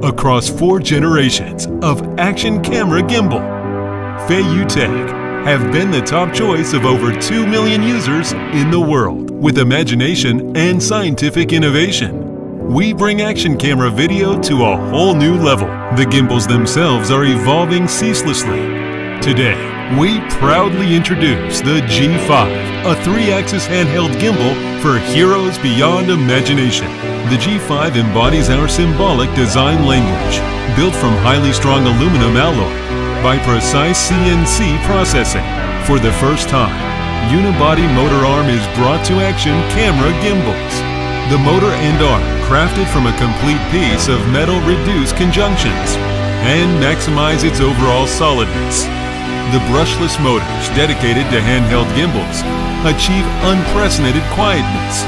Across 4 generations of action camera gimbal, Feiyutech have been the top choice of over 2 million users in the world. With imagination and scientific innovation, we bring action camera video to a whole new level. The gimbals themselves are evolving ceaselessly. Today, we proudly introduce the G5, a 3-axis handheld gimbal for heroes beyond imagination. The G5 embodies our symbolic design language, built from highly strong aluminum alloy by precise CNC processing. For the first time, unibody motor arm is brought to action camera gimbals. The motor and arm crafted from a complete piece of metal reduced conjunctions and maximize its overall solidness. The brushless motors dedicated to handheld gimbals achieve unprecedented quietness,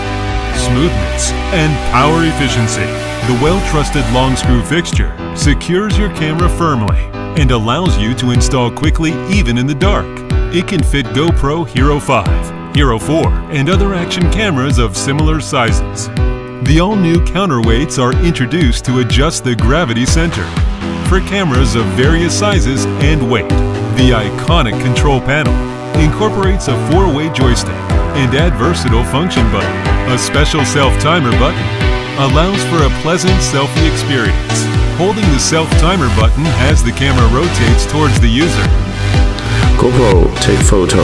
smoothness, and power efficiency. The well-trusted long screw fixture secures your camera firmly and allows you to install quickly even in the dark. It can fit GoPro Hero 5, Hero 4, and other action cameras of similar sizes. The all-new counterweights are introduced to adjust the gravity center for cameras of various sizes and weight. The iconic control panel incorporates a 4-way joystick and add versatile function button. A special self-timer button allows for a pleasant selfie experience. Holding the self-timer button as the camera rotates towards the user. GoPro take photo.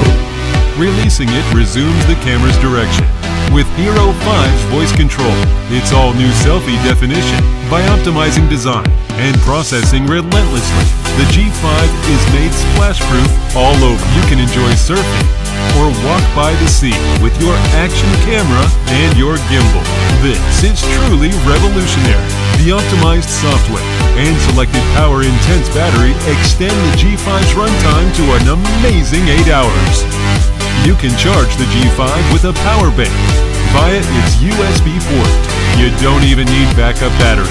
Releasing it resumes the camera's direction. With Hero 5's voice control, its all-new selfie definition by optimizing design and processing relentlessly. The G5 is made splash-proof all over. You can enjoy surfing or walk by the sea with your action camera and your gimbal. This is truly revolutionary. The optimized software and selected power-intense battery extend the G5's runtime to an amazing 8 hours. You can charge the G5 with a power bank via its USB port. You don't even need backup batteries.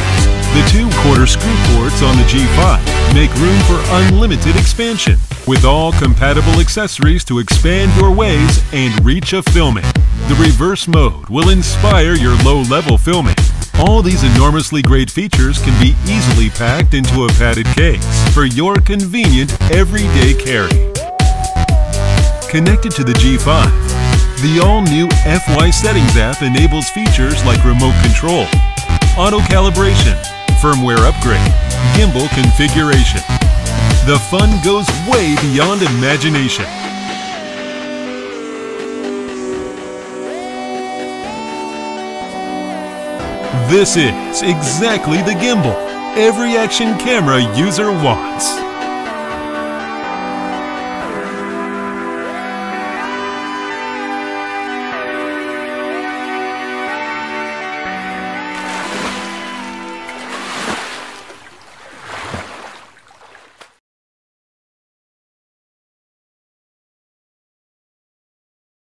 The 2 quarter screw ports on the G5 make room for unlimited expansion, with all compatible accessories to expand your ways and reach of filming. The reverse mode will inspire your low-level filming. All these enormously great features can be easily packed into a padded case for your convenient everyday carry. Connected to the G5, the all-new FY Settings app enables features like remote control, auto-calibration, firmware upgrade, gimbal configuration. The fun goes way beyond imagination. This is exactly the gimbal every action camera user wants.